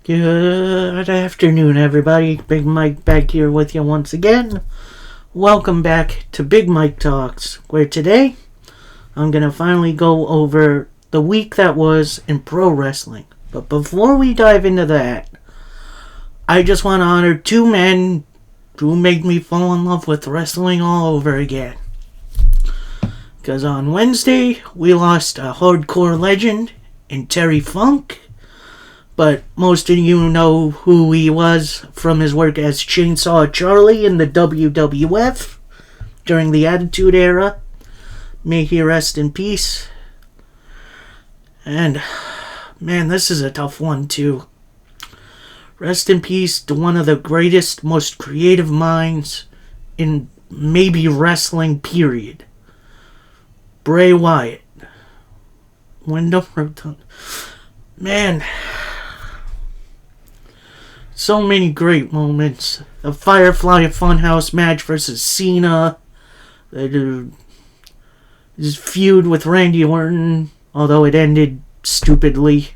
Good afternoon, everybody. Big Mike back here with you once again. Welcome back to Big Mike Talks, where today I'm going to finally go over the week that was in pro wrestling. But before we dive into that, I just want to honor two men who made me fall in love with wrestling all over again. Because on Wednesday, we lost a hardcore legend in Terry Funk. But most of you know who he was from his work as Chainsaw Charlie in the WWF during the Attitude Era. May he rest in peace. And, man, this is a tough one, too. Rest in peace to one of the greatest, most creative minds in maybe wrestling, period. Bray Wyatt. Wyndham Rotunda. Man, so many great moments. The Firefly Funhouse match versus Cena. His feud with Randy Orton, although it ended stupidly.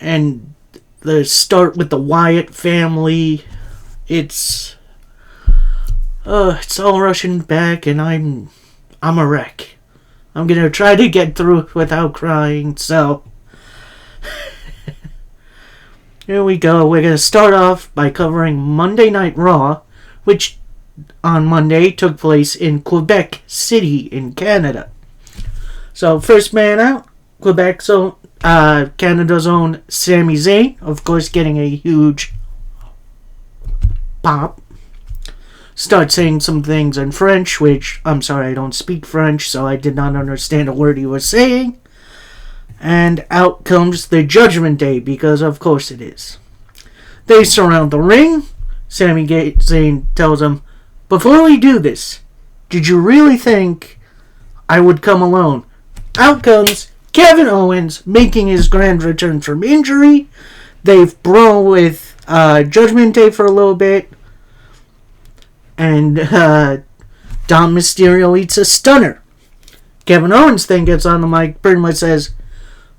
And the start with the Wyatt family. It's all rushing back, and I'm a wreck. I'm gonna try to get through it without crying, so here we go. We're going to start off by covering Monday Night Raw, which on Monday took place in Quebec City in Canada. So first man out, Quebec, so Canada's own Sami Zayn, of course getting a huge pop. Start saying some things in French, which, I'm sorry, I don't speak French, so I did not understand a word he was saying. And out comes the Judgment Day, because of course it is. They surround the ring. Sami Zayn tells them, "Before we do this, did you really think I would come alone?" Out comes Kevin Owens, making his grand return from injury. They've brawled with Judgment Day for a little bit. And Dom Mysterio eats a stunner. Kevin Owens then gets on the mic, pretty much says,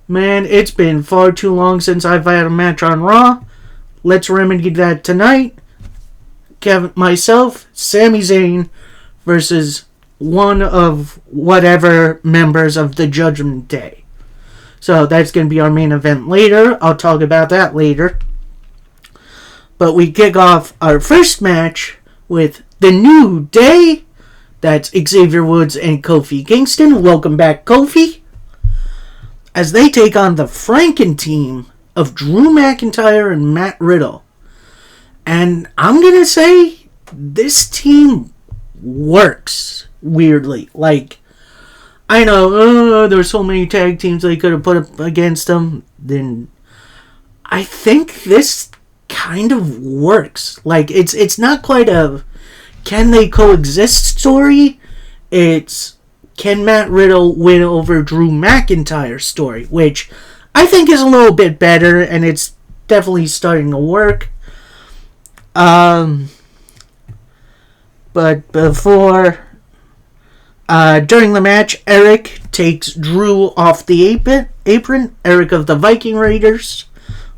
"Man, it's been far too long since I've had a match on Raw. Let's remedy that tonight. Myself, Sami Zayn, versus one of whatever members of the Judgment Day." So that's going to be our main event later. I'll talk about that later. But we kick off our first match with The New Day. That's Xavier Woods and Kofi Kingston. Welcome back, Kofi. As they take on the Franken team of Drew McIntyre and Matt Riddle. And I'm going to say this team works weirdly. Like, I know there's so many tag teams they could have put up against them. Then I think this kind of works. Like, it's not quite a can they coexist story. It's can Matt Riddle win over Drew McIntyre story, which I think is a little bit better, and it's definitely starting to work. But before, during the match, Eric takes Drew off the apron. Eric of the Viking Raiders,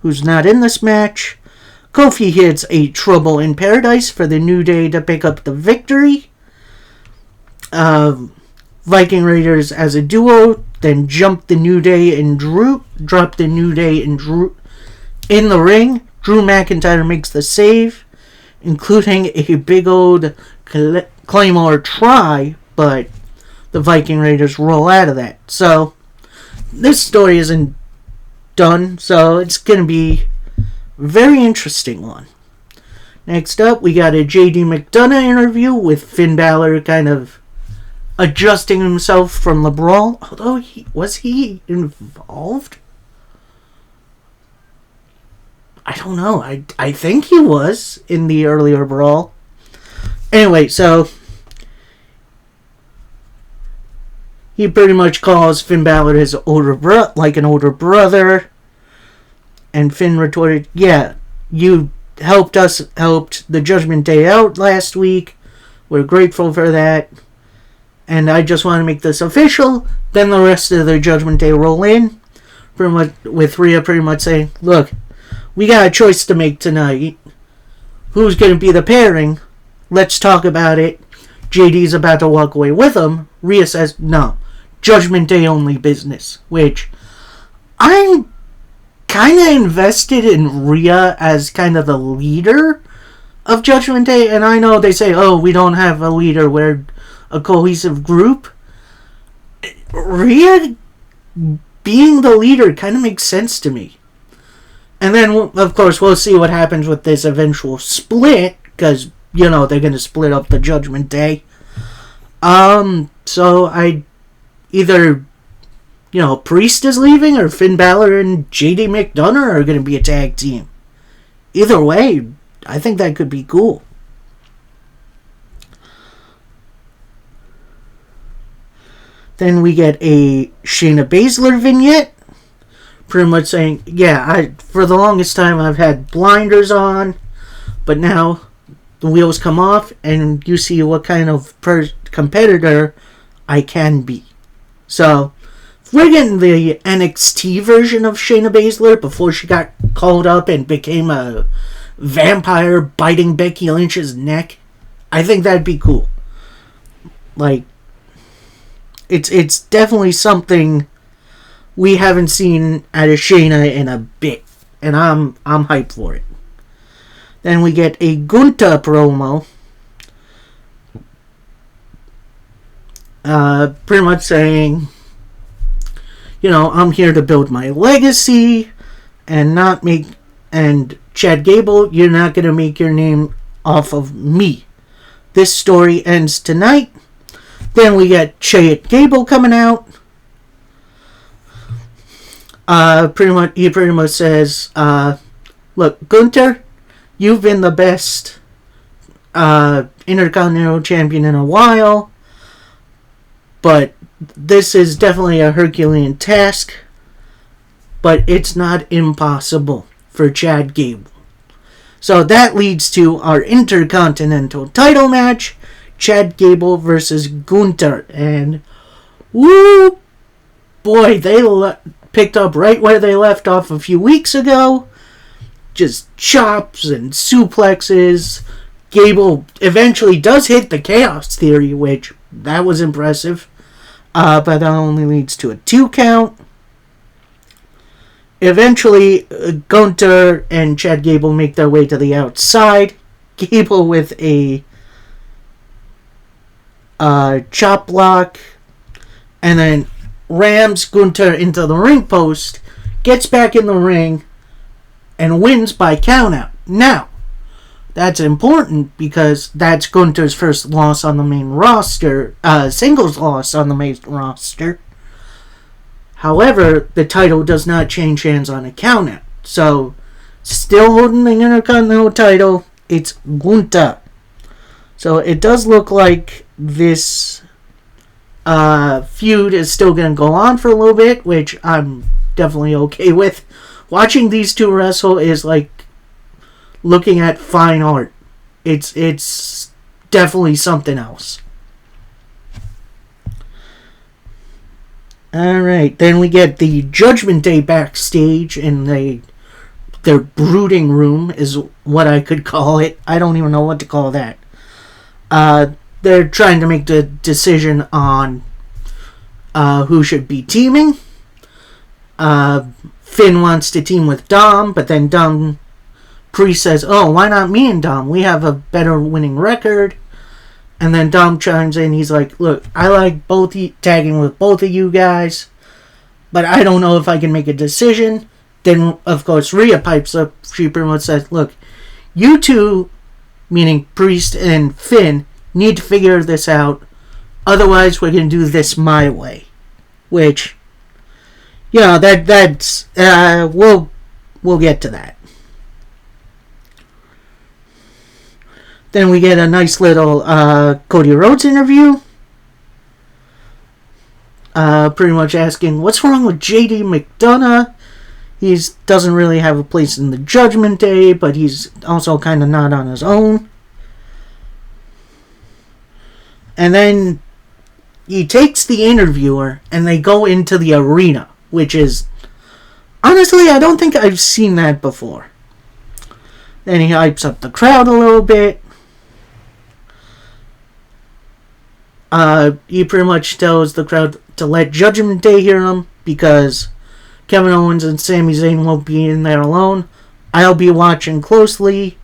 who's not in this match. Kofi hits a Trouble in Paradise for the New Day to pick up the victory. Viking Raiders as a duo then dropped the New Day and Drew in the ring. Drew McIntyre makes the save, including a big old Claymore try, but the Viking Raiders roll out of that. So this story isn't done, so it's going to be a very interesting one. Next up, we got a JD McDonough interview with Finn Balor kind of adjusting himself from the brawl. Although, was he involved? I don't know. I think he was in the earlier brawl. Anyway, so he pretty much calls Finn Balor his like an older brother. And Finn retorted, "Yeah, you helped the Judgment Day out last week. We're grateful for that. And I just want to make this official." Then the rest of the Judgment Day roll in, pretty much with Rhea pretty much saying, "Look, we got a choice to make tonight. Who's going to be the pairing? Let's talk about it. JD's about to walk away with him. Rhea says, no, Judgment Day only business. Which, I'm kind of invested in Rhea as kind of the leader of Judgment Day. And I know they say, oh, we don't have a leader. We're a cohesive group. Rhea being the leader kind of makes sense to me. And then, of course, we'll see what happens with this eventual split. Because, they're going to split up the Judgment Day. So I either, Priest is leaving or Finn Balor and JD McDonough are going to be a tag team. Either way, I think that could be cool. Then we get a Shayna Baszler vignette. Pretty much saying, for the longest time I've had blinders on, but now the wheels come off and you see what kind of competitor I can be. So, we're getting the NXT version of Shayna Baszler before she got called up and became a vampire biting Becky Lynch's neck. I think that'd be cool. Like, it's definitely something we haven't seen out of Shayna in a bit, and I'm hyped for it. Then we get a Gunther promo. Pretty much saying, I'm here to build my legacy and not make... And Chad Gable, you're not going to make your name off of me. This story ends tonight. Then we get Chad Gable coming out. He pretty much says, look, Gunther, you've been the best Intercontinental Champion in a while, but this is definitely a Herculean task, but it's not impossible for Chad Gable. So that leads to our Intercontinental title match, Chad Gable versus Gunther, and woo, boy, they picked up right where they left off a few weeks ago. Just chops and suplexes. Gable eventually does hit the Chaos Theory, which, that was impressive. But that only leads to a 2 count. Eventually, Gunther and Chad Gable make their way to the outside. Gable with a chop block. And then rams Gunther into the ring post. Gets back in the ring. And wins by countout. Now, that's important because that's Gunther's first loss on the main roster. Singles loss on the main roster. However, the title does not change hands on a countout. So, still holding the Intercontinental title, it's Gunther. So, it does look like this feud is still going to go on for a little bit, which I'm definitely okay with. Watching these two wrestle is like looking at fine art. It's definitely something else. Alright, then we get the Judgment Day backstage in their brooding room is what I could call it. I don't even know what to call that. They're trying to make the decision on who should be teaming. Finn wants to team with Dom, but then Priest says, oh, why not me and Dom? We have a better winning record. And then Dom chimes in. He's like, look, I like tagging with both of you guys, but I don't know if I can make a decision. Then, of course, Rhea pipes up. She pretty much says, look, you two, meaning Priest and Finn, need to figure this out. Otherwise, we're going to do this my way. Which... that's we'll get to that. Then we get a nice little Cody Rhodes interview. Pretty much asking what's wrong with JD McDonough. He doesn't really have a place in the Judgment Day, but he's also kind of not on his own. And then he takes the interviewer and they go into the arena. Which is, honestly, I don't think I've seen that before. Then he hypes up the crowd a little bit. He pretty much tells the crowd to let Judgment Day hear him because Kevin Owens and Sami Zayn won't be in there alone. I'll be watching closely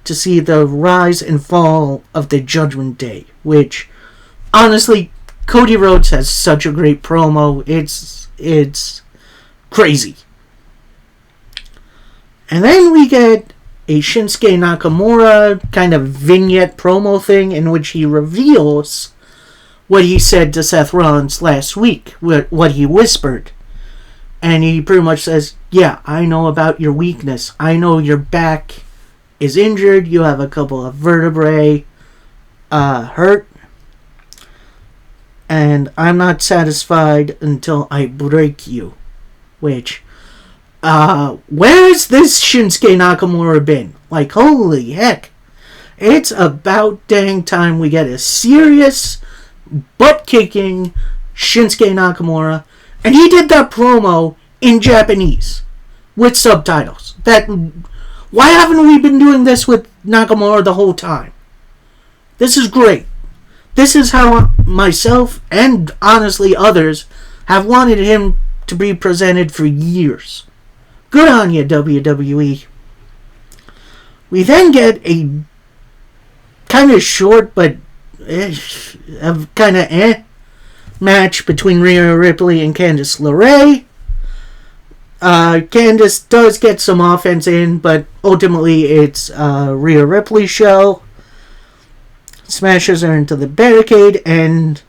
to see the rise and fall of the Judgment Day, which, honestly, Cody Rhodes has such a great promo. It's crazy. And then we get a Shinsuke Nakamura kind of vignette promo thing in which he reveals what he said to Seth Rollins last week, what he whispered. And he pretty much says, yeah, I know about your weakness. I know your back is injured. You have a couple of vertebrae hurt. And I'm not satisfied until I break you. Which, where's this Shinsuke Nakamura been? Like, holy heck. It's about dang time we get a serious, butt-kicking Shinsuke Nakamura. And he did that promo in Japanese with subtitles. Why haven't we been doing this with Nakamura the whole time? This is great. This is how myself and honestly others have wanted him to be presented for years. Good on you, WWE. We then get a kind of short but kind of match between Rhea Ripley and Candice LeRae. Candice does get some offense in, but ultimately it's Rhea Ripley's show. Smashes her into the barricade and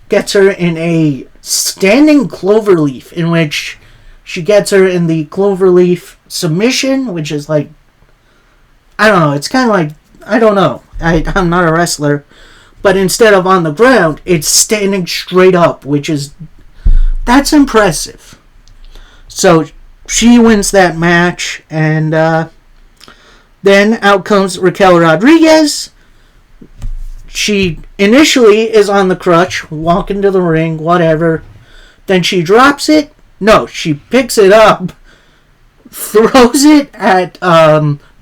gets her in a standing cloverleaf, in which she gets her in the cloverleaf submission, which is like, I don't know, it's kind of like, I don't know, I'm not a wrestler, but instead of on the ground, it's standing straight up, that's impressive. So she wins that match, and then out comes Raquel Rodriguez. She initially is on the crutch, walking to the ring, whatever. Then she drops it. No, she picks it up, throws it at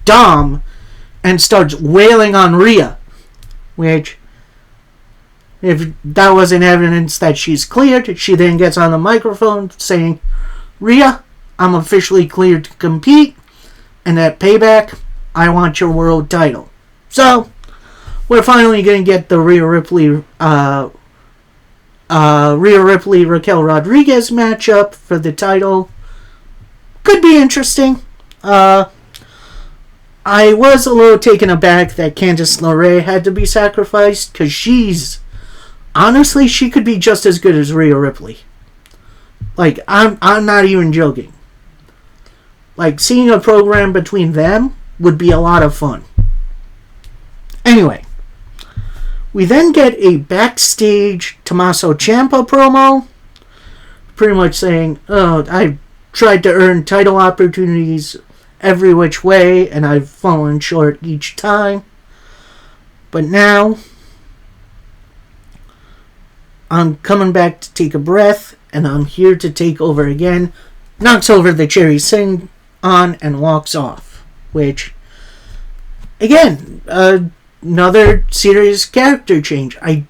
Dom, and starts wailing on Rhea. Which, if that wasn't evidence that she's cleared, she then gets on the microphone saying, Rhea, I'm officially cleared to compete, and at Payback, I want your world title. So, we're finally going to get the Rhea Ripley Raquel Rodriguez matchup for the title. Could be interesting. I was a little taken aback that Candice LeRae had to be sacrificed, because honestly, she could be just as good as Rhea Ripley. Like, I'm not even joking. Like, seeing a program between them would be a lot of fun. Anyway, we then get a backstage Tommaso Ciampa promo, pretty much saying, I tried to earn title opportunities every which way, and I've fallen short each time. But now, I'm coming back to take a breath, and I'm here to take over again. Knocks over the Cherry Sing on and walks off. Which, again, another serious character change. I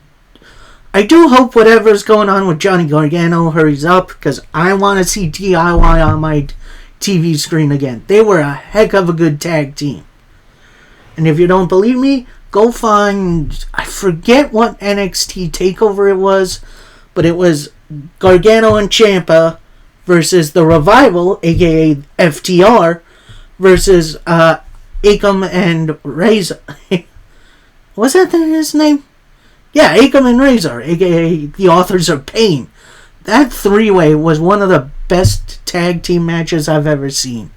do hope whatever's going on with Johnny Gargano hurries up, because I want to see DIY on my TV screen again. They were a heck of a good tag team. And if you don't believe me, go find, I forget what NXT TakeOver it was, but it was Gargano and Ciampa versus The Revival, aka FTR, versus Akam and Razor. Was that his name? Yeah, Akam and Razor, aka the Authors of Pain. That three-way was one of the best tag team matches I've ever seen.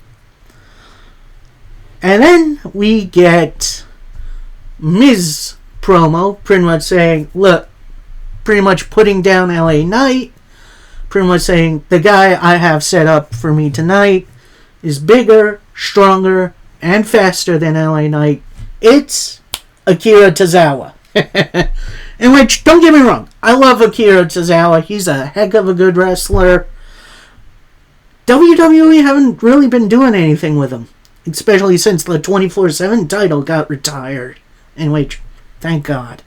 And then we get Miz promo, pretty much saying, look, pretty much putting down LA Knight, pretty much saying, the guy I have set up for me tonight is bigger, stronger, and faster than LA Knight. It's Akira Tozawa. In which, don't get me wrong, I love Akira Tozawa. He's a heck of a good wrestler. WWE haven't really been doing anything with him, especially since the 24/7 title got retired. In which, thank God.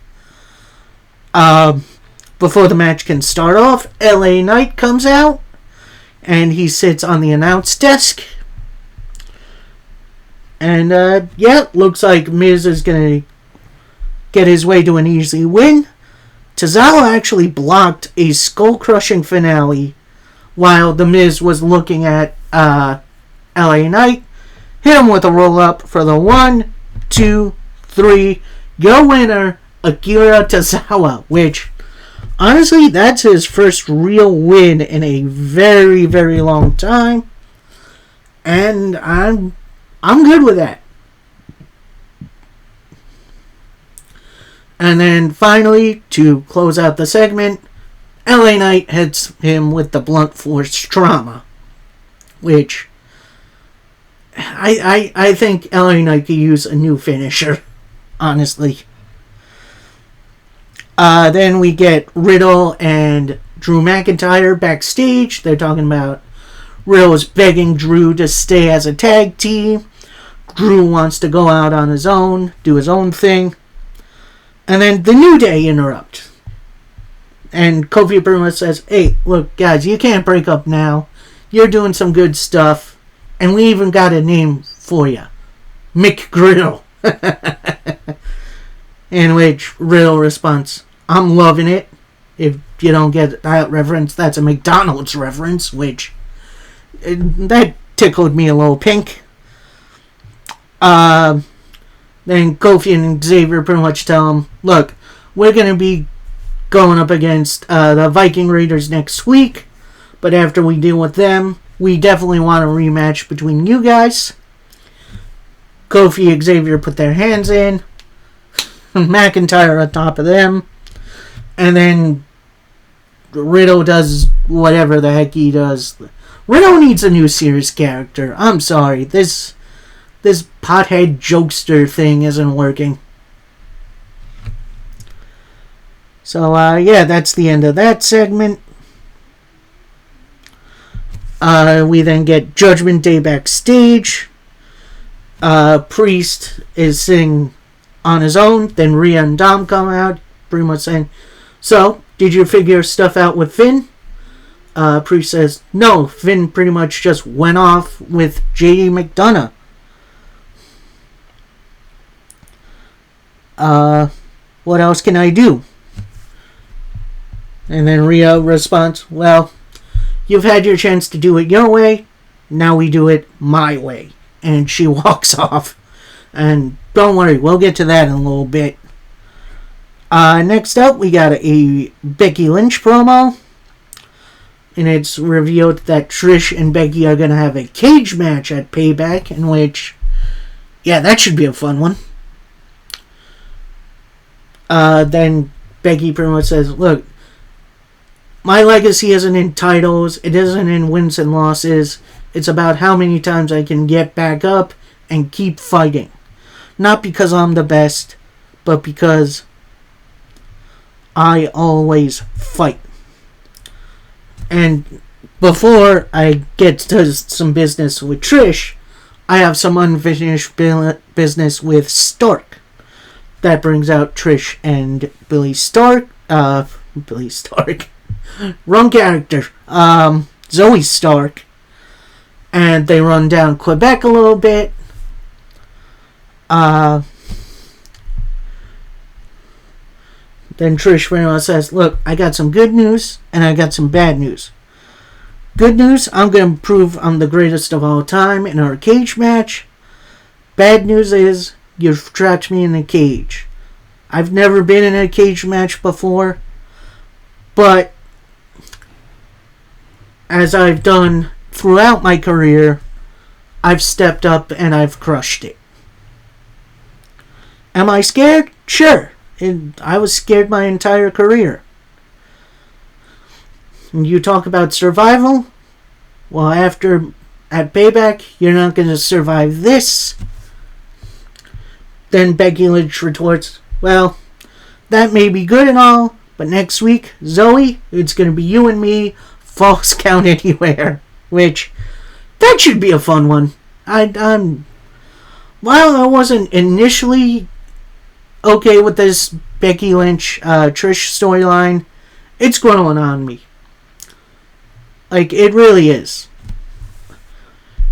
Before the match can start off, LA Knight comes out, and he sits on the announce desk. And, looks like Miz is going to get his way to an easy win. Tozawa actually blocked a skull-crushing finale while The Miz was looking at LA Knight. Hit him with a roll-up for the 1, 2, 3. Your winner, Akira Tozawa, which, honestly, that's his first real win in a very, very long time. And I'm good with that. And then finally, to close out the segment, LA Knight hits him with the blunt force trauma, which I think LA Knight could use a new finisher, honestly. Then we get Riddle and Drew McIntyre backstage. They're talking about Riddle's begging Drew to stay as a tag team. Drew wants to go out on his own, do his own thing. And then the New Day interrupt. And Kofi pretty much says, hey, look, guys, you can't break up now. You're doing some good stuff. And we even got a name for you. McGriddle. In which Riddle responds, I'm loving it. If you don't get that reference, that's a McDonald's reference, which that tickled me a little pink. Then Kofi and Xavier pretty much tell him, look, we're going to be going up against the Viking Raiders next week, but after we deal with them, we definitely want a rematch between you guys. Kofi and Xavier put their hands in. McIntyre on top of them. And then Riddle does whatever the heck he does. Riddle needs a new serious character. I'm sorry. This pothead jokester thing isn't working. So, that's the end of that segment. We then get Judgment Day backstage. Priest is sitting on his own. Then Rhea and Dom come out, pretty much saying, so, did you figure stuff out with Finn? Priest says, no, Finn pretty much just went off with JD McDonough. What else can I do? And then Rhea responds, well, you've had your chance to do it your way. Now we do it my way. And she walks off. And don't worry, we'll get to that in a little bit. Next up, we got a Becky Lynch promo. And it's revealed that Trish and Becky are going to have a cage match at Payback, in which, that should be a fun one. Then Becky pretty much says, look, my legacy isn't in titles, it isn't in wins and losses, it's about how many times I can get back up and keep fighting. Not because I'm the best, but because I always fight. And before I get to some business with Trish, I have some unfinished business with Stark. That brings out Trish and Billy Stark. Billy Stark. Wrong character. Zoe Stark. And they run down Quebec a little bit. Then Trish Reynolds says, look, I got some good news and I got some bad news. Good news, I'm going to prove I'm the greatest of all time in our cage match. Bad news is, you've trapped me in a cage. I've never been in a cage match before, but as I've done throughout my career, I've stepped up and I've crushed it. Am I scared? Sure. I was scared my entire career. And you talk about survival? Well, at Payback, you're not going to survive this. Then Becky Lynch retorts, well, that may be good and all, but next week, Zoe, it's going to be you and me, false count anywhere. Which, that should be a fun one. While I wasn't initially okay with this Becky Lynch Trish storyline, it's growing on me. Like, it really is.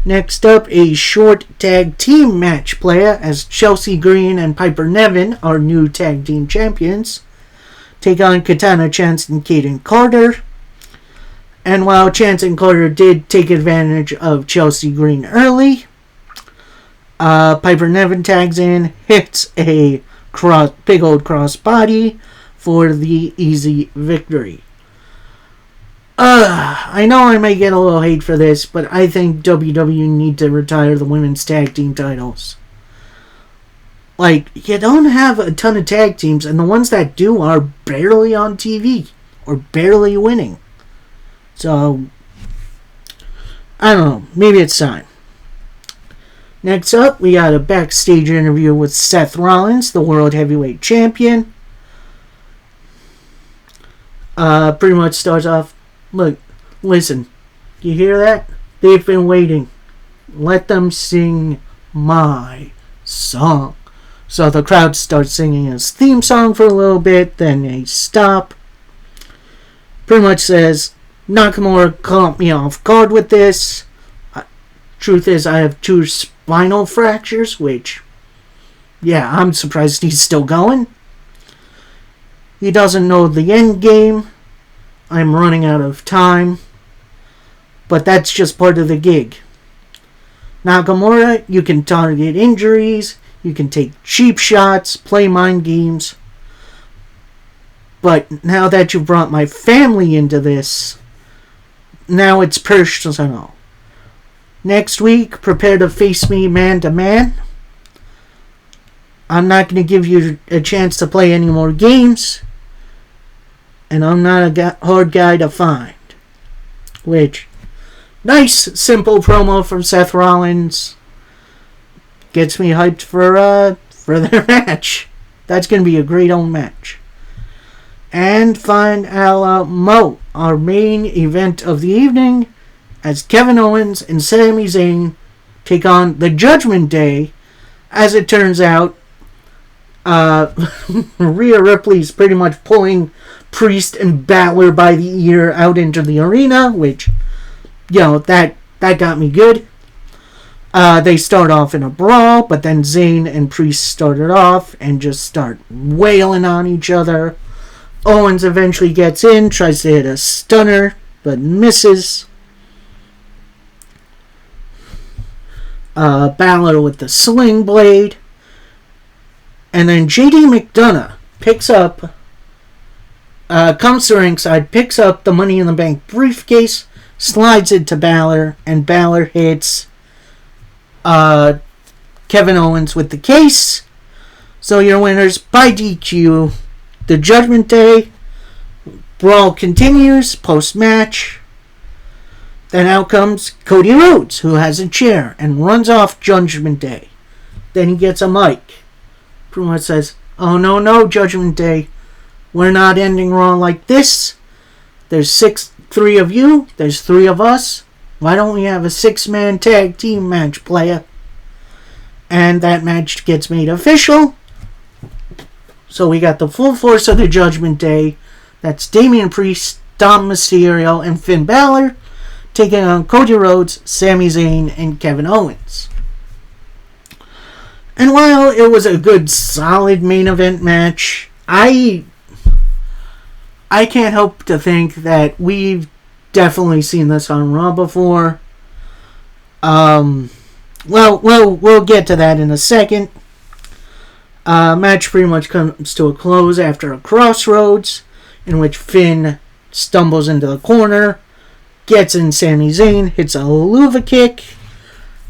Next up, a short tag team match player as Chelsea Green and Piper Niven, our new tag team champions, take on Katana Chance and Kaden Carter. And while Chance and Carter did take advantage of Chelsea Green early, Piper Niven tags in, hits a big old crossbody for the easy victory. I know I may get a little hate for this, but I think WWE need to retire the women's tag team titles. Like, you don't have a ton of tag teams, and the ones that do are barely on TV, or barely winning. So, I don't know, maybe it's time. Next up, we got a backstage interview with Seth Rollins, the World Heavyweight Champion. Pretty much starts off, look, listen, you hear that? They've been waiting. Let them sing my song. So the crowd starts singing his theme song for a little bit, then they stop. Pretty much says, Nakamura caught me off guard with this. Truth is, I have 2 spinal fractures, which, yeah, I'm surprised he's still going. He doesn't know the end game. I'm running out of time. But that's just part of the gig. Nakamura, you can target injuries, you can take cheap shots, play mind games. But now that you've brought my family into this, now it's personal. Next week, prepare to face me man to man. I'm not going to give you a chance to play any more games. And I'm not a hard guy to find. Which, nice, simple promo from Seth Rollins. Gets me hyped for their match. That's going to be a great old match. And find Alamo, our main event of the evening, as Kevin Owens and Sami Zayn take on the Judgment Day. As it turns out, Rhea Ripley's pretty much pulling Priest and Balor by the ear out into the arena, which, you know, that got me good. They start off in a brawl, but then Zayn and Priest started off and just start wailing on each other. Owens eventually gets in, tries to hit a stunner, but misses. Balor with the sling blade. And then JD McDonough comes to ringside, picks up the Money in the Bank briefcase, slides it to Balor, and Balor hits Kevin Owens with the case. So your winners by DQ. The Judgment Day. Brawl continues post-match. Then out comes Cody Rhodes, who has a chair, and runs off Judgment Day. Then he gets a mic. Pretty much says, oh no, Judgment Day. We're not ending Raw like this. There's 3 of you. There's 3 of us. Why don't we have a 6-man tag team match, playa? And that match gets made official. So we got the full force of the Judgment Day. That's Damian Priest, Dom Mysterio, and Finn Balor taking on Cody Rhodes, Sami Zayn, and Kevin Owens. And while it was a good, solid main event match, I can't help to think that we've definitely seen this on Raw before. We'll get to that in a second. Match pretty much comes to a close after a crossroads, in which Finn stumbles into the corner, gets in Sami Zayn, hits a Luva kick,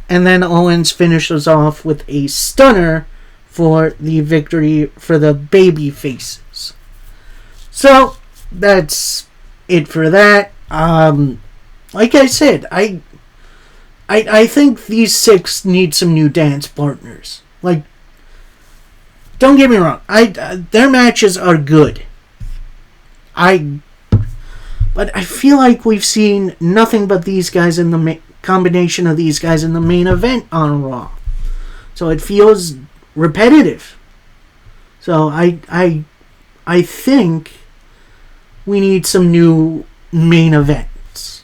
and then Owens finishes off with a stunner for the victory for the baby faces. So, that's it for that. Like I said, I think these 6 need some new dance partners. Like, don't get me wrong, their matches are good. But I feel like we've seen nothing but these guys in the combination of these guys in the main event on Raw. So it feels repetitive. So I think we need some new main events.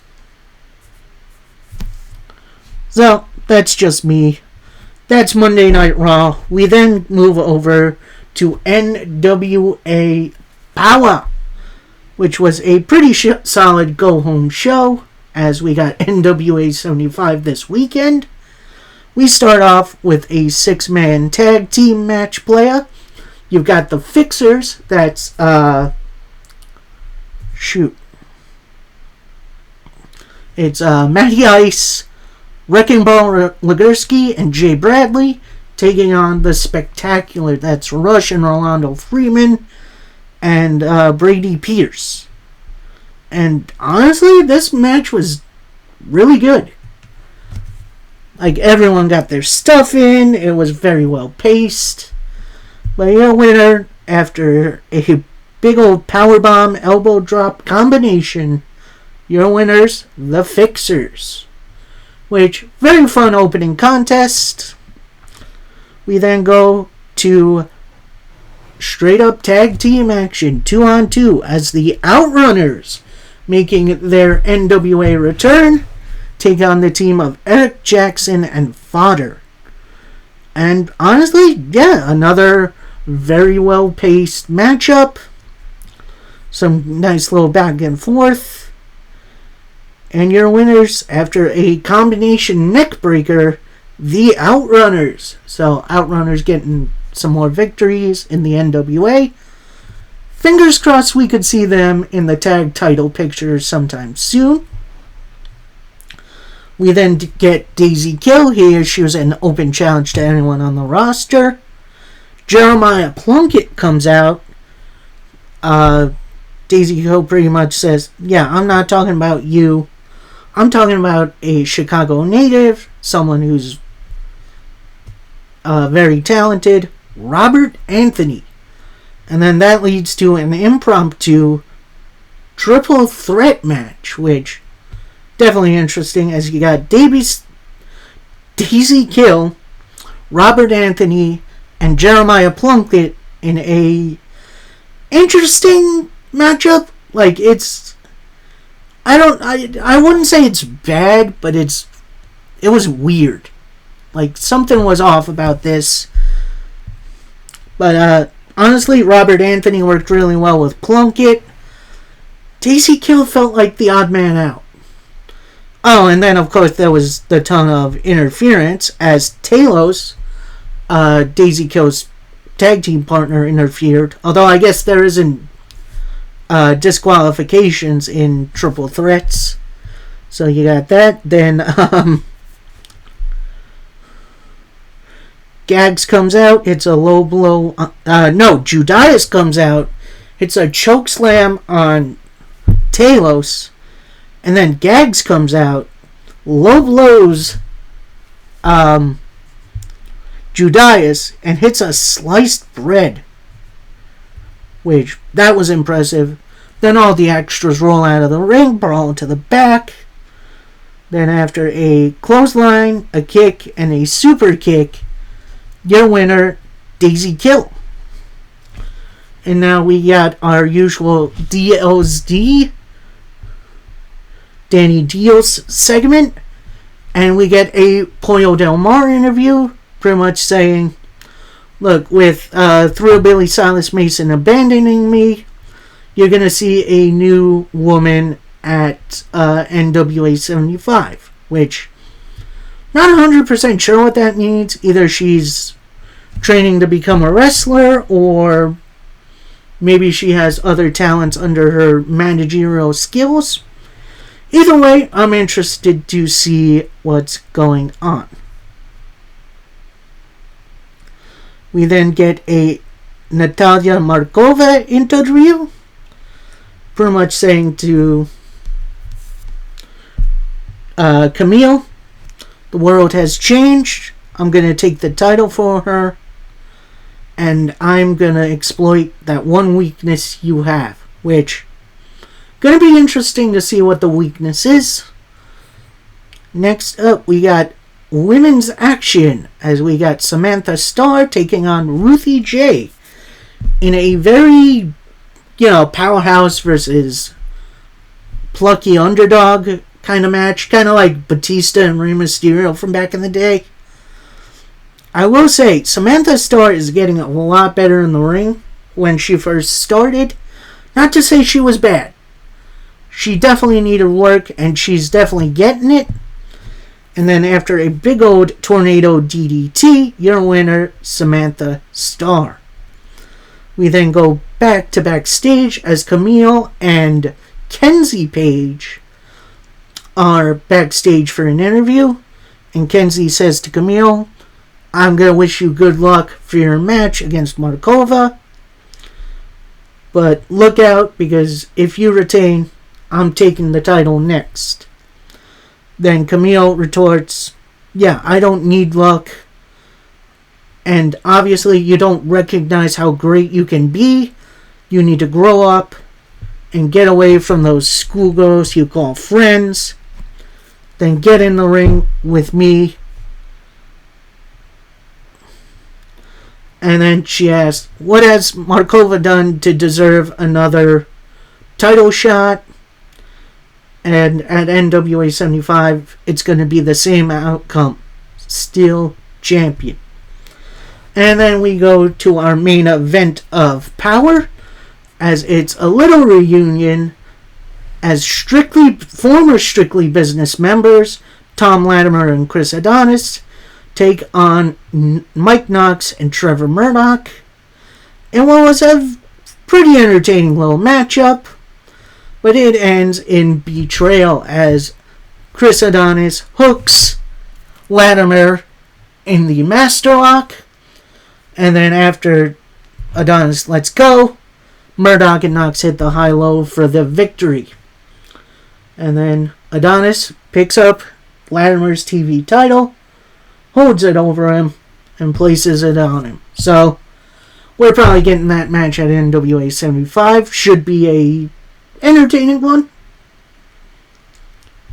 So that's just me. That's Monday Night Raw. We then move over to NWA Power, which was a pretty solid go-home show, as we got NWA 75 this weekend. We start off with a 6-man tag team match player. You've got the Fixers, that's, It's Matty Ice, Wrecking Ball Legursky, and Jay Bradley taking on the Spectacular, that's Rush and Rolando Freeman, and Brady Pierce. And honestly, this match was really good. Like, everyone got their stuff in. It was very well paced. But your winner, after a big old powerbomb elbow drop combination, your winners, the Fixers. Which, very fun opening contest. We then go to straight up tag team action, 2-on-2, as the Outrunners, making their NWA return, take on the team of Eric Jackson and Fodder. And honestly, yeah, another very well-paced matchup. Some nice little back and forth. And your winners, after a combination neck breaker, the Outrunners. So Outrunners getting some more victories in the NWA. Fingers crossed we could see them in the tag title picture sometime soon. We then get Daisy Kill. He issues an open challenge to anyone on the roster. Jeremiah Plunkett comes out. Daisy Kill pretty much says, yeah, I'm not talking about you. I'm talking about a Chicago native, someone who's very talented, Robert Anthony. And then that leads to an impromptu triple threat match, which definitely interesting, as you got Daisy Kill, Robert Anthony, and Jeremiah Plunkett in a interesting matchup. Like, it's, I wouldn't say it's bad, but it was weird. Like, something was off about this. But honestly, Robert Anthony worked really well with Plunkett. Daisy Kill felt like the odd man out. Oh, and then, of course, there was the ton of interference as Talos, Daisy Kill's tag team partner, interfered. Although I guess there isn't disqualifications in triple threats. So you got that. Then Gags comes out. It's a low blow. Judas comes out. It's a choke slam on Talos. And then Gags comes out, low blows Judas, and hits a sliced bread. Which, that was impressive. Then all the extras roll out of the ring, brawl to the back. Then after a clothesline, a kick, and a super kick, your winner, Daisy Kill. And now we got our usual DLSD, Danny Dios segment, and we get a Pollo Del Mar interview, pretty much saying, look, with Thrillbilly Silas Mason abandoning me, you're going to see a new woman at NWA 75, which, not 100% sure what that means. Either she's training to become a wrestler, or maybe she has other talents under her managerial skills. Either way, I'm interested to see what's going on. We then get a Natalia Markova interview, pretty much saying to Camille, the world has changed. I'm going to take the title for her, and I'm going to exploit that one weakness you have, which going to be interesting to see what the weakness is. Next up, we got women's action, as we got Samantha Starr taking on Ruthie J in a very, powerhouse versus plucky underdog kind of match, kind of like Batista and Rey Mysterio from back in the day. I will say, Samantha Starr is getting a lot better in the ring when she first started. Not to say she was bad. She definitely needed work, and she's definitely getting it. And then after a big old tornado DDT, your winner, Samantha Starr. We then go back to backstage as Camille and Kenzie Page are backstage for an interview. And Kenzie says to Camille, I'm going to wish you good luck for your match against Markova. But look out, because if you retain, I'm taking the title next. Then Camille retorts, yeah, I don't need luck. And obviously you don't recognize how great you can be. You need to grow up and get away from those schoolgirls you call friends. Then get in the ring with me. And then she asks, what has Markova done to deserve another title shot? And at NWA 75, it's going to be the same outcome. Still champion. And then we go to our main event of Power, as it's a little reunion as former Strictly Business members, Tom Latimer and Chris Adonis, take on Mike Knox and Trevor Murdoch in what was a pretty entertaining little matchup, but it ends in betrayal as Chris Adonis hooks Latimer in the Master Lock, and then after Adonis lets go, Murdoch and Knox hit the high-low for the victory. And then Adonis picks up Latimer's TV title, holds it over him, and places it on him. So, we're probably getting that match at NWA 75. Should be a entertaining one.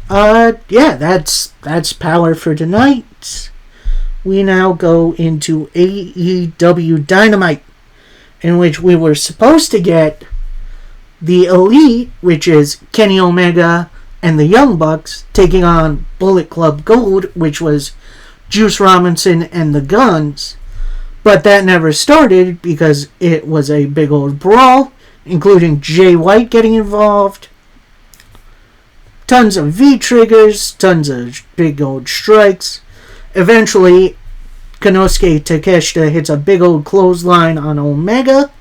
Yeah, that's Power for tonight. We now go into AEW Dynamite, in which we were supposed to get the Elite, which is Kenny Omega and the Young Bucks, taking on Bullet Club Gold, which was Juice Robinson and the Guns. But that never started because it was a big old brawl, including Jay White getting involved. Tons of V-triggers, tons of big old strikes. Eventually, Konosuke Takeshita hits a big old clothesline on Omega.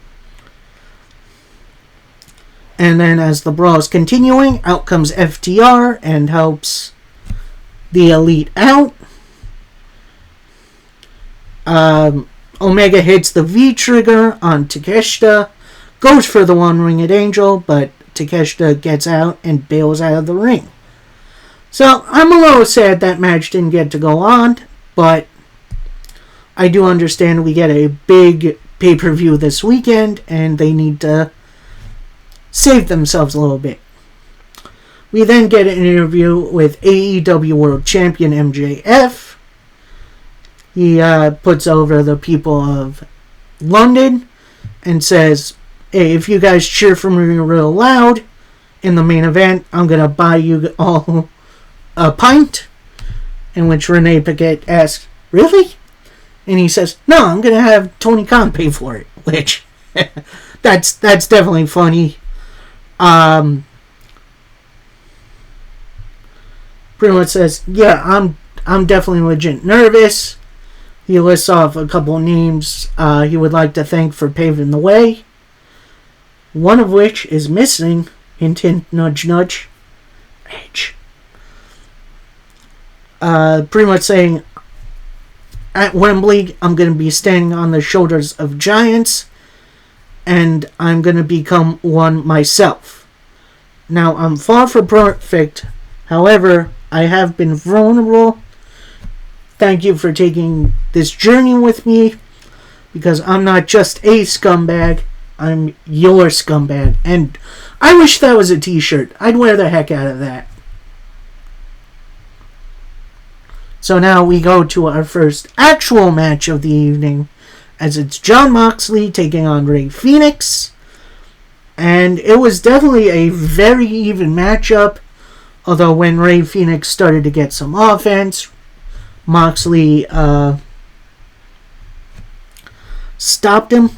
And then as the brawl is continuing, out comes FTR and helps the Elite out. Omega hits the V-trigger on Takeshita, goes for the one-winged angel, but Takeshita gets out and bails out of the ring. So, I'm a little sad that match didn't get to go on, but I do understand we get a big pay-per-view this weekend, and they need to save themselves a little bit. We then get an interview with AEW World Champion MJF. He puts over the people of London and says, hey, if you guys cheer for me real loud in the main event, I'm going to buy you all a pint. In which Renee Paquette asks, really? And he says, no, I'm going to have Tony Khan pay for it. Which, that's definitely funny. Pretty much says, yeah, I'm definitely legit nervous. He lists off a couple names he would like to thank for paving the way. One of which is missing. Hint, hint, nudge, nudge. Edge. Pretty much saying, at Wembley, I'm going to be standing on the shoulders of giants, and I'm going to become one myself. Now, I'm far from perfect. However, I have been vulnerable. Thank you for taking this journey with me, because I'm not just a scumbag, I'm your scumbag. And I wish that was a t-shirt. I'd wear the heck out of that. So now we go to our first actual match of the evening, as it's Jon Moxley taking on Rey Fenix. And it was definitely a very even matchup. Although when Rey Fenix started to get some offense, Moxley stopped him.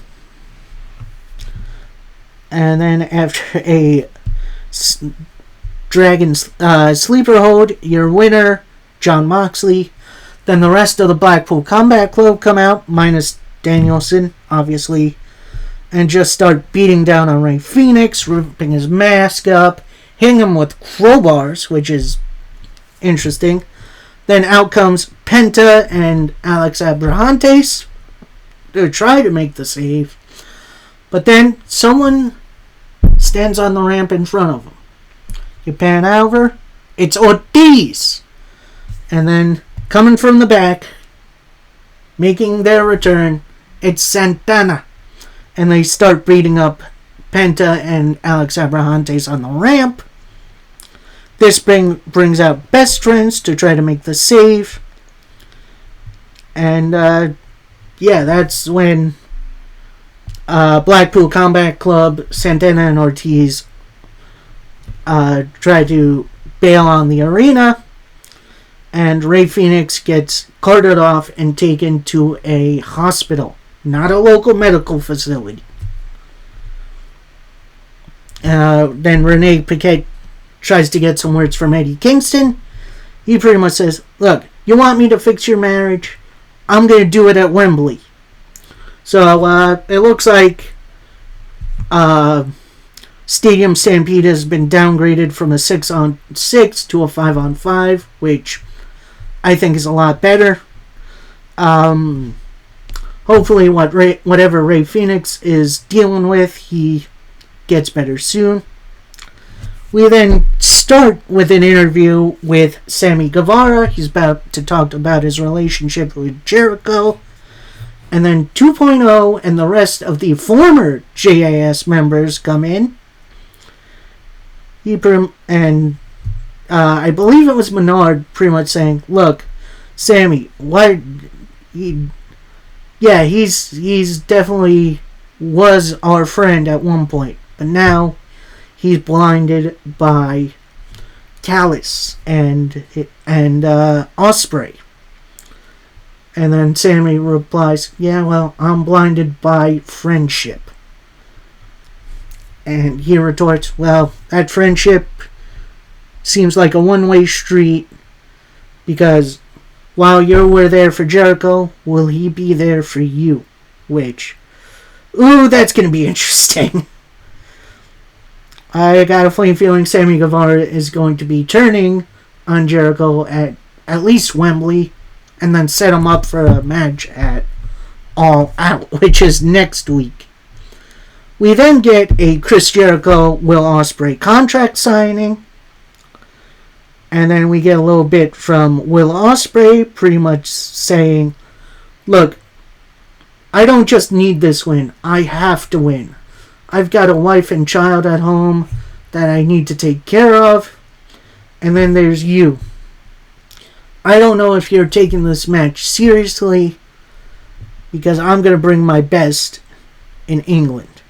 And then after a Dragon Sleeper hold, your winner, Jon Moxley. Then the rest of the Blackpool Combat Club come out, minus Danielson, obviously, and just start beating down on Rey Fenix, ripping his mask up, hitting him with crowbars, which is interesting. Then out comes Penta and Alex Abrahantes to try to make the save. But then someone stands on the ramp in front of him. You pan over, it's Ortiz. And then coming from the back, making their return, it's Santana. And they start beating up Penta and Alex Abrahantes on the ramp. This brings out Best Friends to try to make the save. And, that's when Blackpool Combat Club, Santana and Ortiz try to bail on the arena. And Rey Fenix gets carted off and taken to a hospital, not a local medical facility. Then Renee Paquette tries to get some words from Eddie Kingston. He pretty much says, look, you want me to fix your marriage? I'm going to do it at Wembley. So it looks like Stadium Stampede has been downgraded from a 6-on-6 to a 5-on-5, which I think is a lot better. Hopefully whatever Rey Fenix is dealing with, he gets better soon. We then start with an interview with Sammy Guevara. He's about to talk about his relationship with Jericho. And then 2.0 and the rest of the former JAS members come in. I believe it was Menard pretty much saying, look, Sammy, he's definitely was our friend at one point. But now he's blinded by Callis and Ospreay. And then Sammy replies, yeah, well, I'm blinded by friendship. And he retorts, well, that friendship seems like a one-way street, because while you were there for Jericho, will he be there for you? Which, that's going to be interesting. I got a funny feeling Sammy Guevara is going to be turning on Jericho at least Wembley, and then set him up for a match at All Out, which is next week. We then get a Chris Jericho, Will Ospreay contract signing. And then we get a little bit from Will Ospreay pretty much saying, look, I don't just need this win, I have to win. I've got a wife and child at home that I need to take care of. And then there's you. I don't know if you're taking this match seriously, because I'm going to bring my best in England.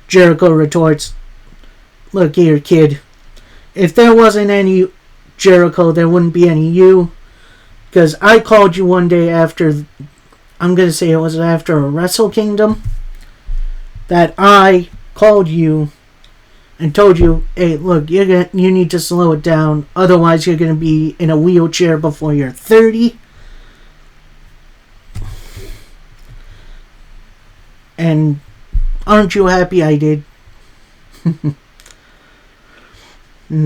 Jericho retorts, look here, kid. If there wasn't any Jericho, there wouldn't be any you. Because I called you one day after, I'm going to say it was after a Wrestle Kingdom, that I called you and told you, hey, look, you need to slow it down. Otherwise, you're going to be in a wheelchair before you're 30. And aren't you happy I did? And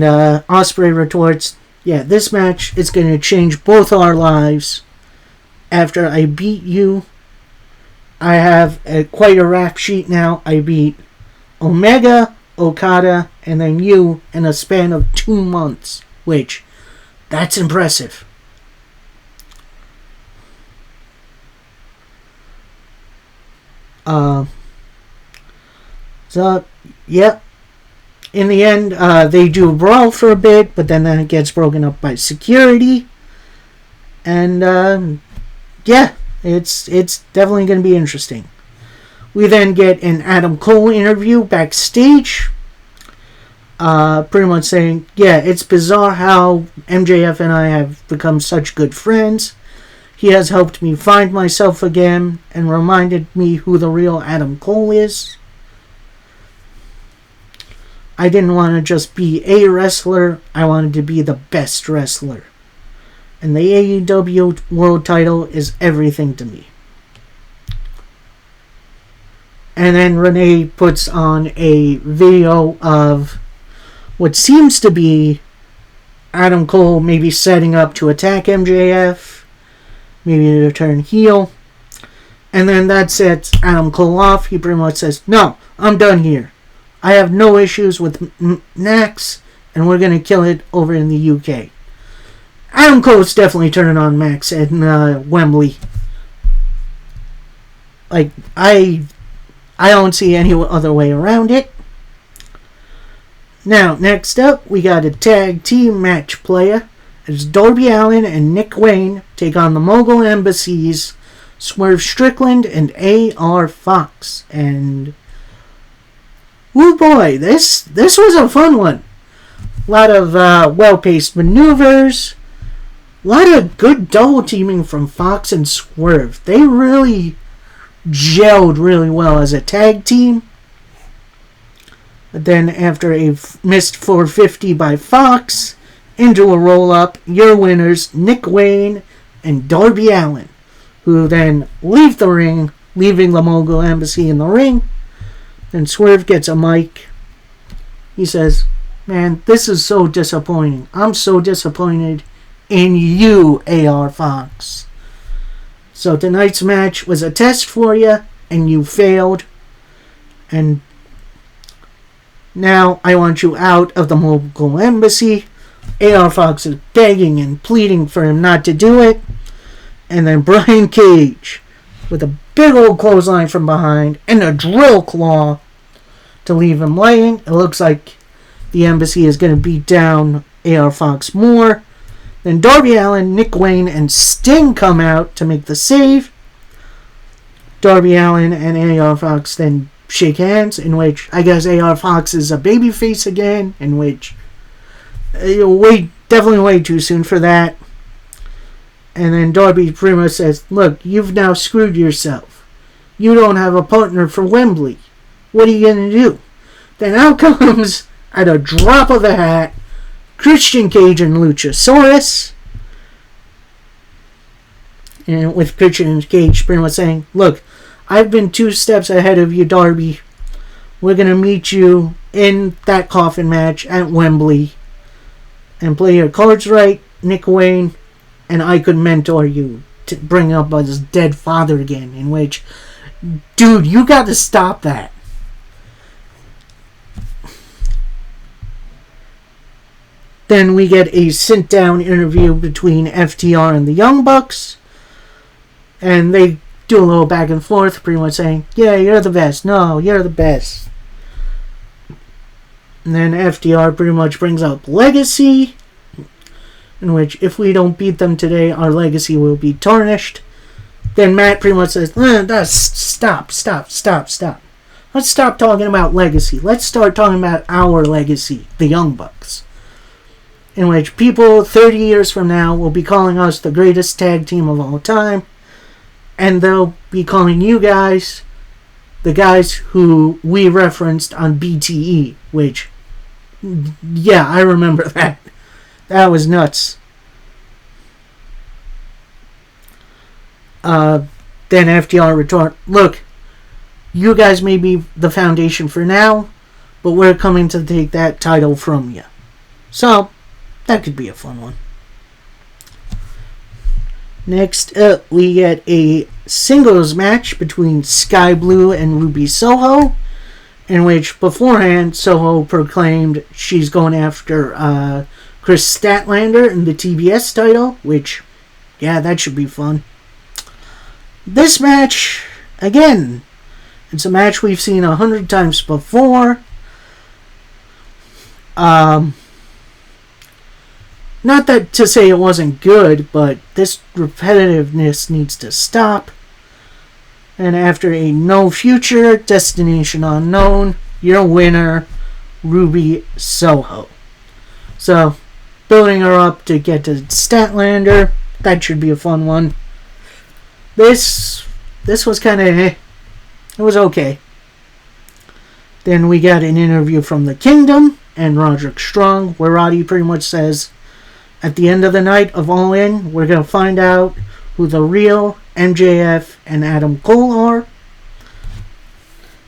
Ospreay retorts, yeah, this match is going to change both our lives. After I beat you, I have quite a rap sheet now. I beat Omega, Okada, and then you in a span of 2 months, which, that's impressive. In the end, they do a brawl for a bit, but then it gets broken up by security. And yeah, it's definitely going to be interesting. We then get an Adam Cole interview backstage. Pretty much saying, yeah, it's bizarre how MJF and I have become such good friends. He has helped me find myself again and reminded me who the real Adam Cole is. I didn't want to just be a wrestler, I wanted to be the best wrestler. And the AEW World title is everything to me. And then Renee puts on a video of what seems to be Adam Cole maybe setting up to attack MJF, maybe to turn heel. And then that sets Adam Cole off. He pretty much says, no, I'm done here. I have no issues with Max, and we're going to kill it over in the UK. Adam Cole's definitely turning on Max in Wembley. Like, I don't see any other way around it. Now, next up, we got a tag team match playa as Darby Allin and Nick Wayne take on the Mogul Embassies, Swerve Strickland, and AR Fox. And, oh boy, this was a fun one. A lot of well-paced maneuvers. A lot of good double teaming from Fox and Swerve. They really gelled really well as a tag team. But then after a missed 450 by Fox, into a roll-up, your winners, Nick Wayne and Darby Allin, who then leave the ring, leaving the Mogul Embassy in the ring. Then Swerve gets a mic. He says, man, this is so disappointing. I'm so disappointed in you, AR Fox. So tonight's match was a test for you, and you failed. And now I want you out of the Mogul Embassy. AR Fox is begging and pleading for him not to do it. And then Brian Cage, with a big old clothesline from behind and a drill claw to leave him laying. It looks like the Embassy is going to beat down AR Fox more. Then Darby Allin, Nick Wayne, and Sting come out to make the save. Darby Allin and AR Fox then shake hands, in which I guess AR Fox is a babyface again, in which definitely way too soon for that. And then Darby pretty much says, look, you've now screwed yourself. You don't have a partner for Wembley. What are you going to do? Then out comes, at a drop of a hat, Christian Cage and Luchasaurus. And with Christian Cage pretty much saying, look, I've been 2 steps ahead of you, Darby. We're going to meet you in that coffin match at Wembley. And play your cards right, Nick Wayne. And I could mentor you to bring up his dead father again. In which, dude, you got to stop that. Then we get a sit-down interview between FTR and the Young Bucks. And they do a little back and forth, pretty much saying, yeah, you're the best. No, you're the best. And then FTR pretty much brings up Legacy, in which if we don't beat them today, our legacy will be tarnished. Then Matt pretty much says, stop. Let's stop talking about legacy. Let's start talking about our legacy, the Young Bucks. In which people 30 years from now will be calling us the greatest tag team of all time. And they'll be calling you guys the guys who we referenced on BTE. Which, yeah, I remember that. That was nuts. Then FTR retort, look, you guys may be the foundation for now, but we're coming to take that title from you. So, that could be a fun one. Next up, we get a singles match between Sky Blue and Ruby Soho, in which beforehand Soho proclaimed she's going after Chris Statlander in the TBS title, which, yeah, that should be fun. This match, again, it's a match we've seen 100 times before. Not that to say it wasn't good, but this repetitiveness needs to stop. And after a no future, destination unknown, your winner, Ruby Soho. So, building her up to get to Statlander, that should be a fun one. This was kind of it was okay. Then we got an interview from the Kingdom and Roderick Strong, where Roddy pretty much says, at the end of the night of All In, we're going to find out who the real MJF and Adam Cole are.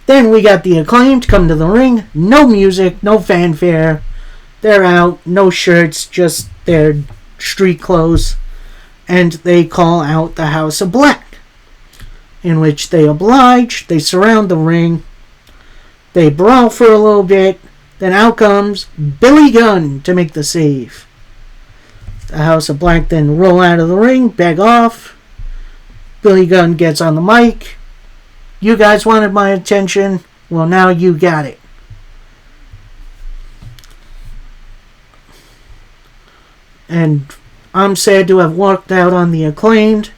Then we got the Acclaimed come to the ring. No music, no fanfare. They're out, no shirts, just their street clothes. And they call out the House of Black, in which they oblige. They surround the ring. They brawl for a little bit. Then out comes Billy Gunn to make the save. The House of Black then roll out of the ring, beg off. Billy Gunn gets on the mic. You guys wanted my attention. Well, now you got it. And I'm sad to have walked out on the Acclaimed,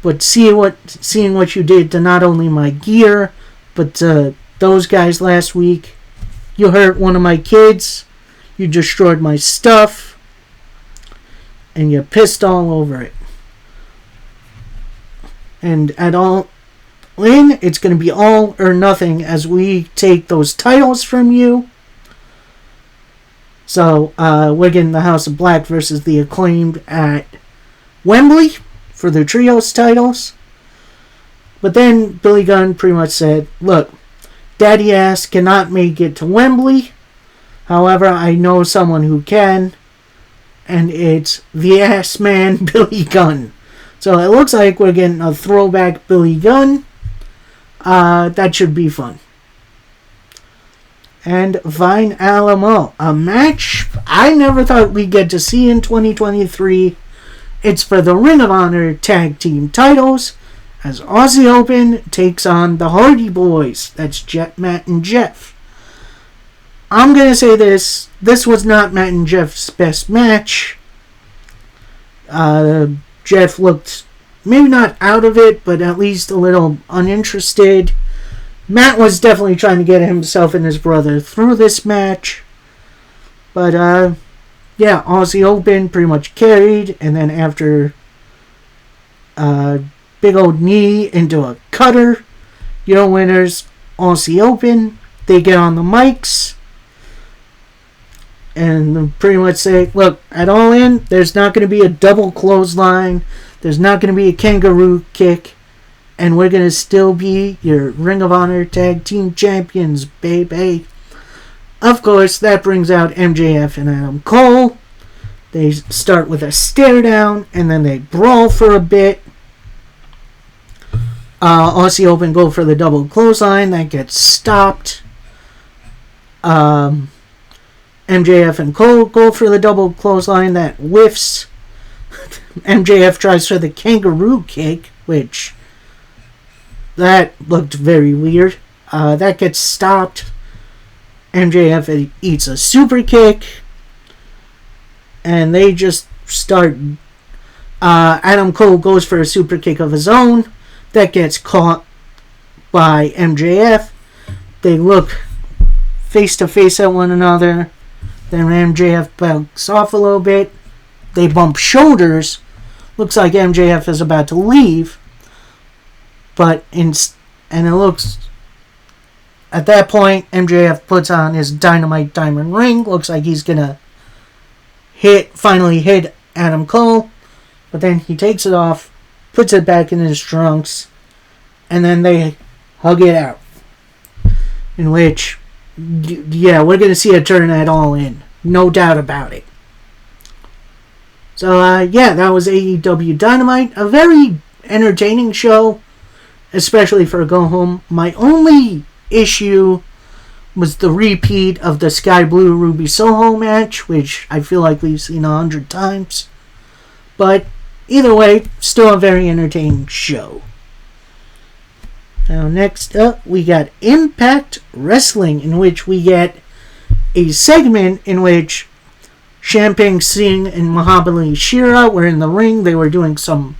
but seeing what you did to not only my gear, but to those guys last week, you hurt one of my kids, you destroyed my stuff, and you pissed all over it. And at All In, it's going to be all or nothing as we take those titles from you. So, we're getting the House of Black versus the Acclaimed at Wembley for the trios titles. But then Billy Gunn pretty much said, look, Daddy Ass cannot make it to Wembley. However, I know someone who can. And it's the Ass Man, Billy Gunn. So it looks like we're getting a throwback Billy Gunn. That should be fun. And Vine Alamo, a match I never thought we'd get to see in 2023. It's for the Ring of Honor Tag Team titles as Aussie Open takes on the Hardy Boys. That's Matt and Jeff. I'm going to say this was not Matt and Jeff's best match. Jeff looked maybe not out of it, but at least a little uninterested. Matt was definitely trying to get himself and his brother through this match. But, yeah, Aussie Open pretty much carried. And then after big old knee into a cutter, your winners, Aussie Open. They get on the mics and pretty much say, look, at All In, there's not going to be a double clothesline. There's not going to be a kangaroo kick. And we're going to still be your Ring of Honor Tag Team Champions, baby. Of course, that brings out MJF and Adam Cole. They start with a stare down, and then they brawl for a bit. Aussie Open go for the double clothesline. That gets stopped. MJF and Cole go for the double clothesline. That whiffs. MJF tries for the kangaroo kick, which... that looked very weird. That gets stopped. MJF eats a super kick. And they just start... Adam Cole goes for a super kick of his own. That gets caught by MJF. They look face to face at one another. Then MJF backs off a little bit. They bump shoulders. Looks like MJF is about to leave. And it looks, at that point, MJF puts on his Dynamite Diamond Ring. Looks like he's going to finally hit Adam Cole. But then he takes it off, puts it back in his trunks, and then they hug it out. In which, yeah, we're going to see a turn at All In. No doubt about it. So, yeah, that was AEW Dynamite. A very entertaining show. Especially for a go-home. My only issue was the repeat of the Sky Blue Ruby Soho match, which I feel like we've seen 100 times. But either way, still a very entertaining show. Now next up, we got Impact Wrestling, in which we get a segment in which Champagne Singh and Mahabali Shira were in the ring. They were doing some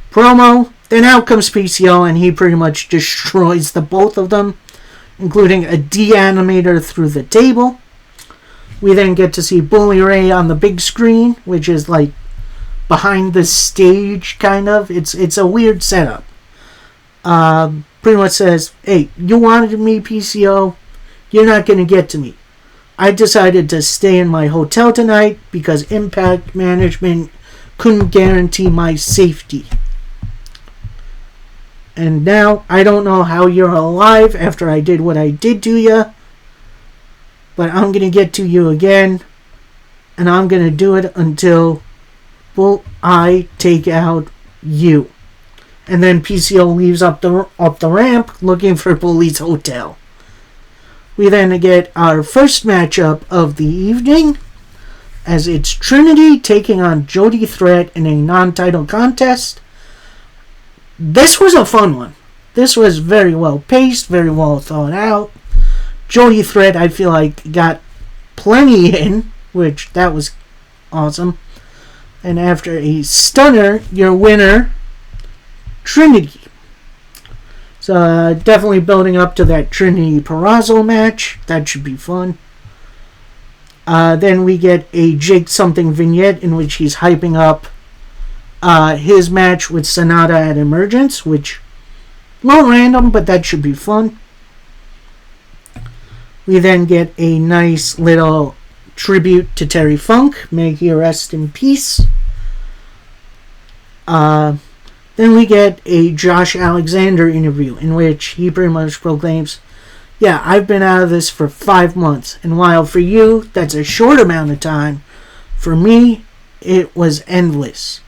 promo. Then out comes PCO, and he pretty much destroys the both of them, including a de-animator through the table. We then get to see Bully Ray on the big screen, which is like behind the stage, kind of. It's a weird setup. Pretty much says, hey, you wanted me, PCO. You're not going to get to me. I decided to stay in my hotel tonight because Impact Management couldn't guarantee my safety. And now, I don't know how you're alive after I did what I did to you, but I'm going to get to you again, and I'm going to do it until I take out you. And then PCO leaves up the ramp looking for Bully's hotel. We then get our first matchup of the evening, as it's Trinity taking on Jody Threat in a non-title contest. This was a fun one. This was very well paced, very well thought out. Jody Threat, I feel like, got plenty in, which that was awesome. And after a stunner, your winner, Trinity. So definitely building up to that Trinity Purrazzo match. That should be fun. Then we get a Jake Something vignette in which he's hyping up his match with Sonata at Emergence, which a little random, but that should be fun. We then get a nice little tribute to Terry Funk. May he rest in peace. Then we get a Josh Alexander interview in which he pretty much proclaims, yeah, I've been out of this for 5 months, and while for you, that's a short amount of time, for me, it was endless.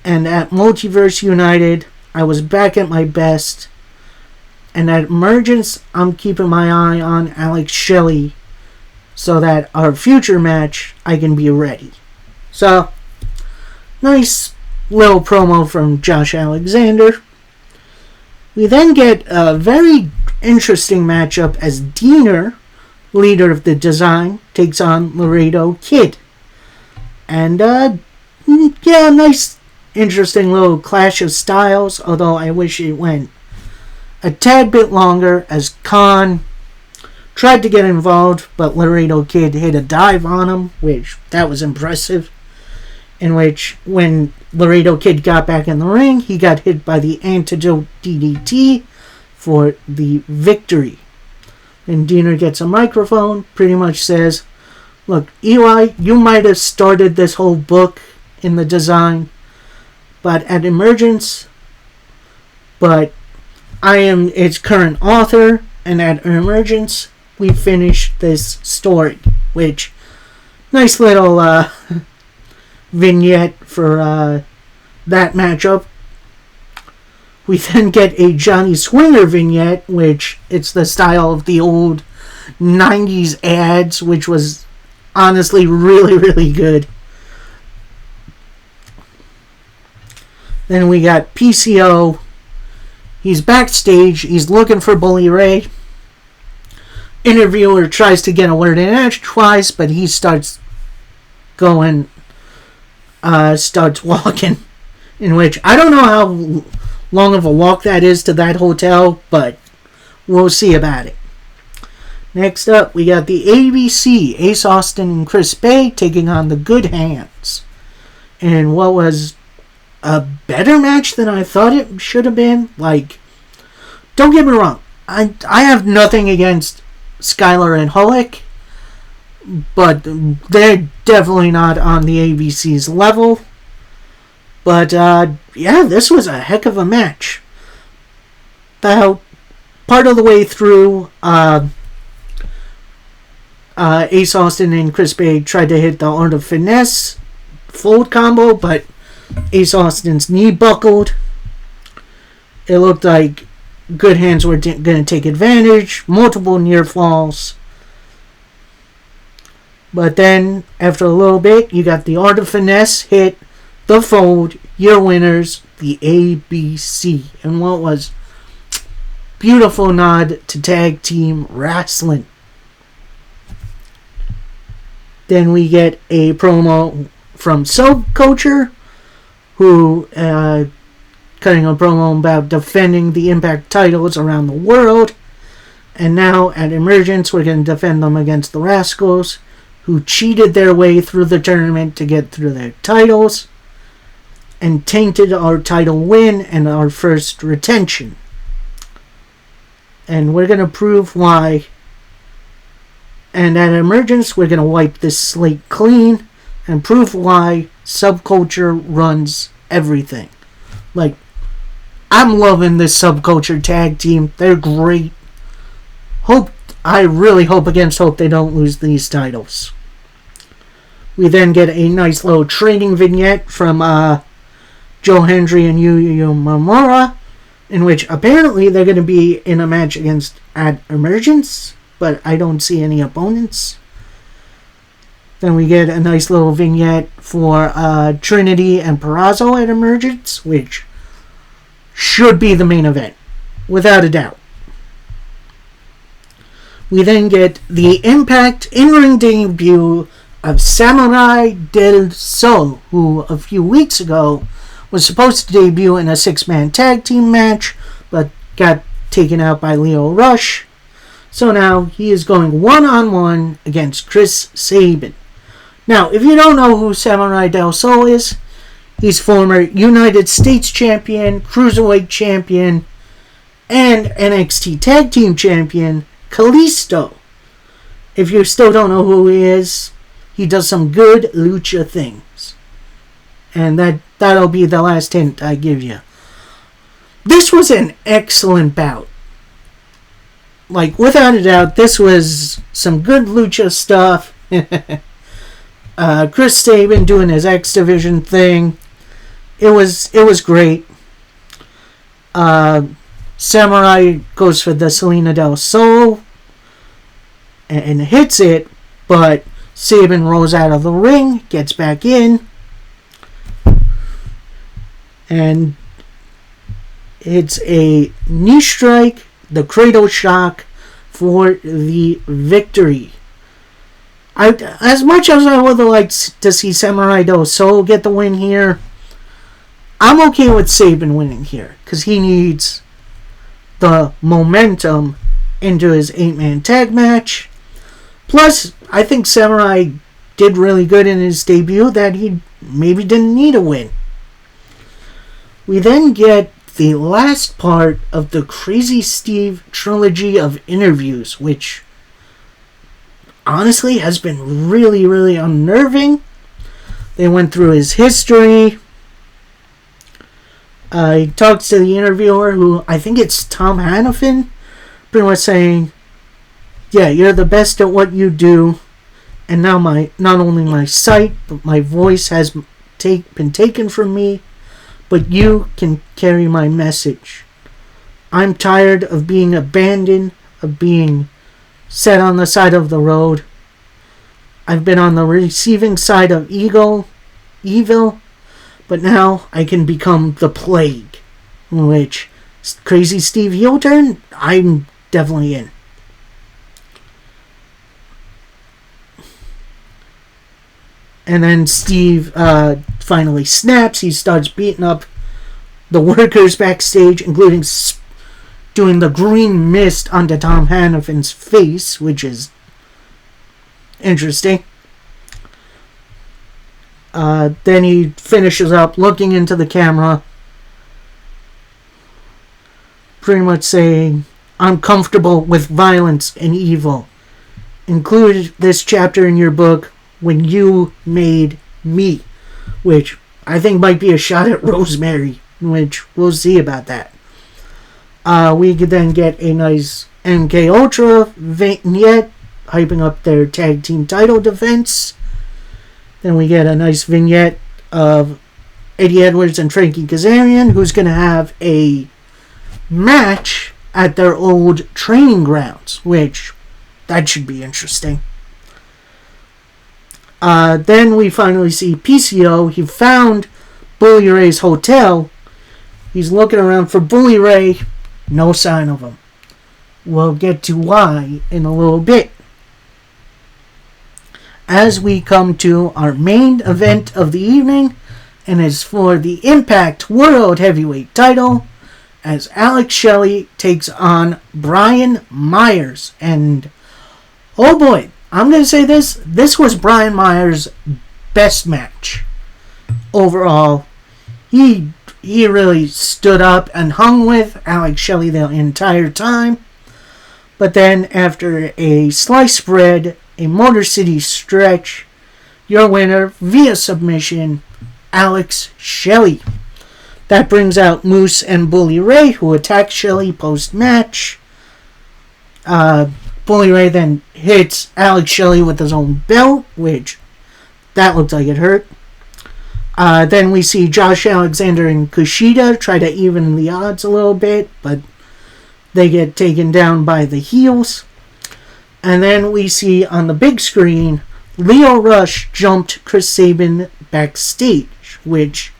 And at Multiverse United, I was back at my best, and at Emergence, I'm keeping my eye on Alex Shelley so that our future match, I can be ready. So, nice little promo from Josh Alexander. We then get a very interesting matchup as Diener, leader of the Design, takes on Laredo Kid. And, yeah, nice, interesting little clash of styles, although I wish it went a tad bit longer as Khan tried to get involved, but Laredo Kid hit a dive on him, which, that was impressive. In which, when Laredo Kid got back in the ring, he got hit by the Antidote DDT for the victory. And Diener gets a microphone, pretty much says, look, Eli, you might have started this whole book in the Design, but at Emergence, but I am its current author, and at Emergence, we finished this story, which, nice little, vignette for that matchup. We then get a Johnny Swinger vignette, which it's the style of the old 90s ads, which was honestly really, really good. Then we got PCO. He's backstage. He's looking for Bully Ray. Interviewer tries to get a word in edgewise, but he starts going... starts walking, in which I don't know how long of a walk that is to that hotel, but we'll see about it. Next up, we got the ABC, Ace Austin and Chris Bay taking on the Good Hands. And what was a better match than I thought it should have been. Like, don't get me wrong, I have nothing against Skylar and Hulk, but they're definitely not on the ABC's level. But, yeah, this was a heck of a match. About part of the way through, Ace Austin and Chris Bay tried to hit the Art of Finesse fold combo, but Ace Austin's knee buckled. It looked like Good Hands were going to take advantage. Multiple near falls. But then, after a little bit, you got the Art of Finesse hit, the fold, your winners, the ABC. And what was beautiful nod to tag team wrestling. Then we get a promo from Subculture, who cutting a promo about defending the Impact titles around the world. And now at Emergence, we're going to defend them against the Rascals, who cheated their way through the tournament to get through their titles and tainted our title win and our first retention. And we're going to prove why. And at Emergence, we're going to wipe this slate clean and prove why Subculture runs everything. Like, I'm loving this Subculture tag team. They're great. I really hope against hope they don't lose these titles. We then get a nice little training vignette from Joe Hendry and Yuya Uemura, in which apparently they're going to be in a match at Emergence, but I don't see any opponents. Then we get a nice little vignette for Trinity and Purrazzo at Emergence, which should be the main event, without a doubt. We then get the Impact in-ring debut of Samurai del Sol, who a few weeks ago was supposed to debut in a 6-man tag team match, but got taken out by Lio Rush. So now he is going one-on-one against Chris Sabin. Now, if you don't know who Samurai del Sol is, he's former United States champion, Cruiserweight champion, and NXT Tag Team champion, Kalisto. If you still don't know who he is, he does some good lucha things. And that'll be the last hint I give you. This was an excellent bout. Like, without a doubt, this was some good lucha stuff. Chris Sabin doing his X Division thing. It was great. Samurai goes for the Selena del Sol and hits it, but Sabin rolls out of the ring, gets back in, and it's a knee strike, the cradle shock for the victory. As much as I would have liked to see Samurai del Sol get the win here, I'm okay with Sabin winning here, because he needs the momentum into his 8-man tag match. Plus, I think Samurai did really good in his debut that he maybe didn't need a win. We then get the last part of the Crazy Steve trilogy of interviews, which honestly has been really, really unnerving. They went through his history. He talks to the interviewer, who I think it's Tom Hannafin, pretty much saying, yeah, you're the best at what you do, and now not only my sight, but my voice has been taken from me, but you can carry my message. I'm tired of being abandoned, of being set on the side of the road. I've been on the receiving side of evil, but now I can become the plague. Which, Crazy Steve heel turn, I'm definitely in. And then Steve finally snaps. He starts beating up the workers backstage, including doing the green mist onto Tom Hannafin's face, which is interesting. Then he finishes up looking into the camera, pretty much saying, I'm comfortable with violence and evil. Include this chapter in your book, When You Made Me, which I think might be a shot at Rosemary, which we'll see about that. We could then get a nice MK Ultra vignette hyping up their tag team title defense. Then we get a nice vignette of Eddie Edwards and Frankie Kazarian, who's going to have a match at their old training grounds, which that should be interesting. Then we finally see PCO. He found Bully Ray's hotel. He's looking around for Bully Ray. No sign of him. We'll get to why in a little bit. as we come to our main event of the evening, and it's for the Impact World Heavyweight title, as Alex Shelley takes on Brian Myers. And oh boy, I'm going to say this was Brian Myers' best match overall. He really stood up and hung with Alex Shelley the entire time. But then after a sliced bread, a Motor City stretch, your winner via submission, Alex Shelley. That brings out Moose and Bully Ray, who attack Shelley post-match. Bully Ray then hits Alex Shelley with his own belt, which that looked like it hurt. Then we see Josh Alexander and Kushida try to even the odds a little bit, but they get taken down by the heels. And then we see on the big screen, Lio Rush jumped Chris Sabin backstage, which,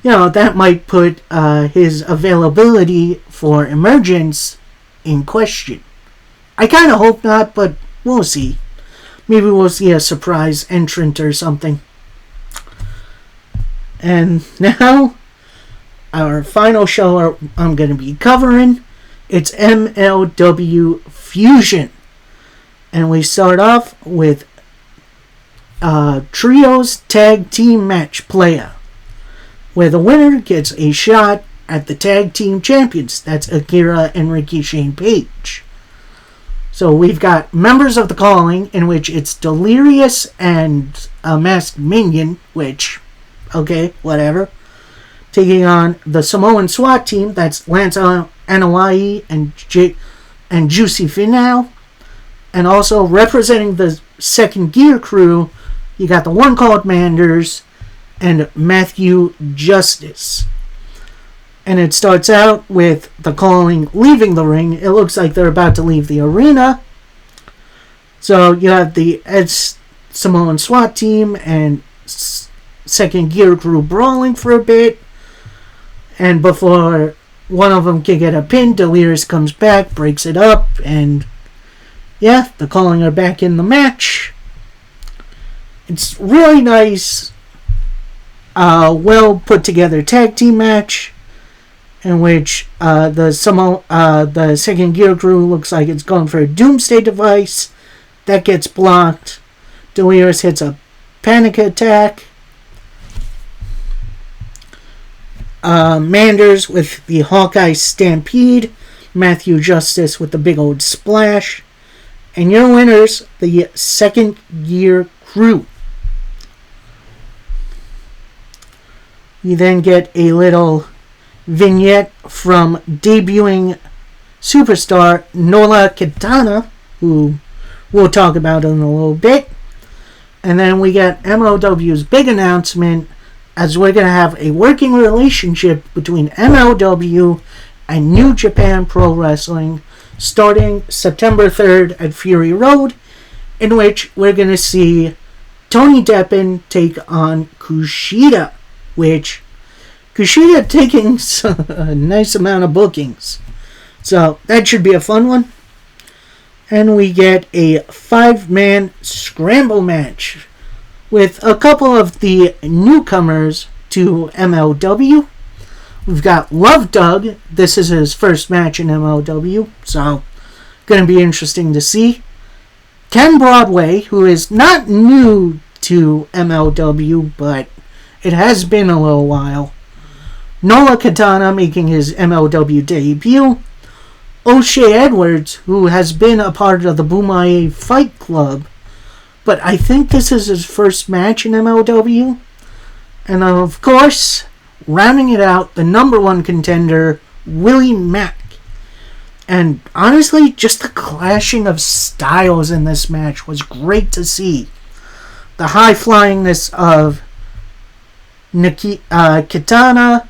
that might put his availability for Emergence in question. I kind of hope not, but we'll see. Maybe we'll see a surprise entrant or something. And now, our final show I'm going to be covering, it's MLW Fusion. And we start off with Trios Tag Team Match Playa, where the winner gets a shot at the Tag Team Champions. That's Akira and Ricky Shane Page. So we've got members of the Calling, in which it's Delirious and a Masked Minion, which, okay, whatever, taking on the Samoan SWAT team. That's Lance Anoa'i and Juicy Finau. And also representing the Second Gear crew, you got the One Called Manders and Matthew Justice. And it starts out with the Calling leaving the ring. It looks like they're about to leave the arena. So you have the Samoan SWAT team and Second Gear crew brawling for a bit. And before one of them can get a pin, Delirious comes back, breaks it up, and yeah, the Calling are back in the match. It's really nice, well put together tag team match, in which the Second Gear crew looks like it's going for a Doomsday device. That gets blocked. Delirious hits a panic attack. Manders with the Hawkeye Stampede. Matthew Justice with the big old splash. And your winners, the Second Gear crew. You then get a little vignette from debuting superstar Nola Kitana, who we'll talk about in a little bit. And then we get MLW's big announcement, as we're going to have a working relationship between MLW and New Japan Pro Wrestling starting September 3rd at Fury Road, in which we're going to see Tony Deppen take on Kushida, which Kushida taking a nice amount of bookings. So that should be a fun one. And we get a 5-man scramble match with a couple of the newcomers to MLW. We've got Love Doug. This is his first match in MLW, so going to be interesting to see. Ken Broadway, who is not new to MLW, but it has been a little while. Nola Kitana making his MLW debut. O'Shea Edwards, who has been a part of the Bumaye Fight Club, but I think this is his first match in MLW. And of course, rounding it out, the number one contender, Willie Mack. And honestly, just the clashing of styles in this match was great to see. The high-flyingness of Kitana,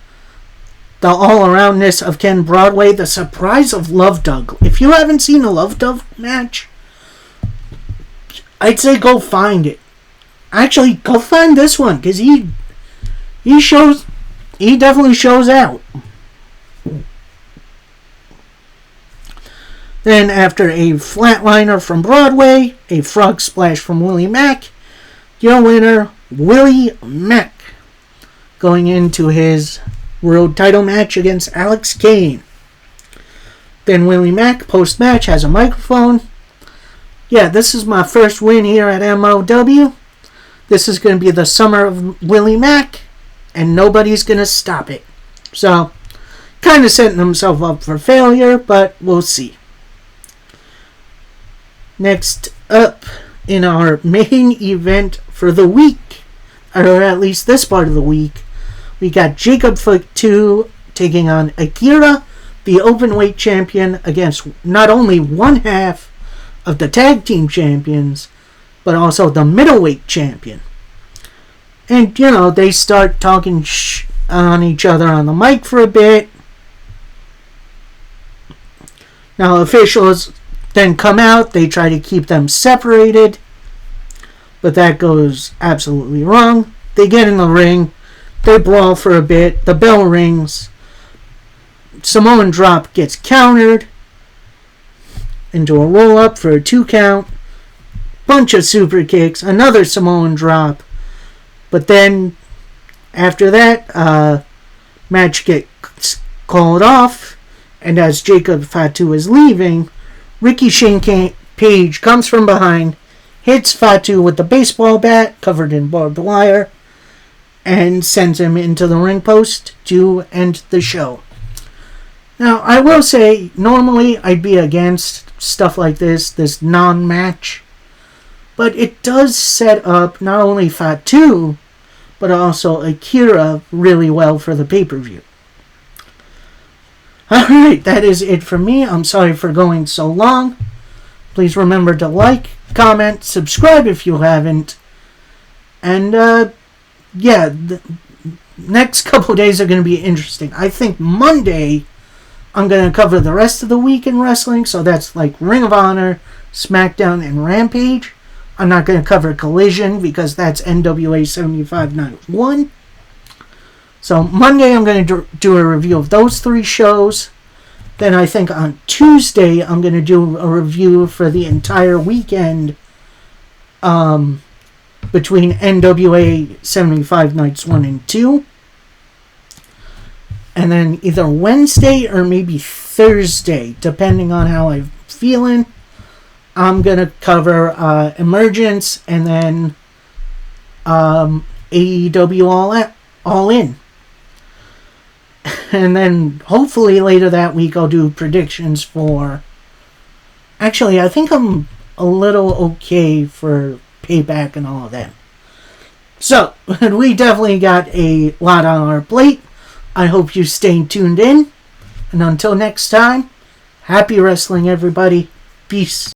the all-aroundness of Ken Broadway, the surprise of Love Doug. If you haven't seen a Love Doug match, I'd say go find it. Actually, go find this one, because he definitely shows out. Then after a flatliner from Broadway, a frog splash from Willie Mack, your winner, Willie Mack, going into his world title match against Alex Kane. Then Willie Mack, post-match, has a microphone. Yeah, this is my first win here at MLW. This is going to be the summer of Willie Mack, and nobody's going to stop it. So, kind of setting himself up for failure, but we'll see. Next up in our main event for the week, or at least this part of the week, we got Jacob Fatu taking on Akira, the openweight champion, against not only one half of the tag team champions, but also the middleweight champion. And, they start talking on each other on the mic for a bit. Now, officials then come out. They try to keep them separated, but that goes absolutely wrong. They get in the ring. They brawl for a bit. The bell rings. Samoan drop gets countered into a roll-up for a 2 count. Bunch of super kicks. Another Samoan drop. But then, after that, match gets called off. And as Jacob Fatu is leaving, Ricky Shane Page comes from behind, hits Fatu with the baseball bat covered in barbed wire, and sends him into the ring post to end the show. Now, I will say, normally I'd be against stuff like this non-match, but it does set up not only Fatu, but also Akira really well for the pay-per-view. Alright, that is it for me. I'm sorry for going so long. Please remember to like, comment, subscribe if you haven't. And, the next couple days are going to be interesting. I think Monday, I'm going to cover the rest of the week in wrestling. So that's like Ring of Honor, SmackDown, and Rampage. I'm not going to cover Collision because that's NWA 7591. So Monday I'm going to do a review of those 3 shows. Then I think on Tuesday I'm going to do a review for the entire weekend between NWA 75 Nights 1 and 2. And then either Wednesday or maybe Thursday, depending on how I'm feeling, I'm going to cover Emergence and then AEW All In. And then hopefully later that week I'll do predictions for... Actually, I think I'm a little okay for Payback and all of that. So, we definitely got a lot on our plate. I hope you stay tuned in. And until next time, happy wrestling, everybody. Peace.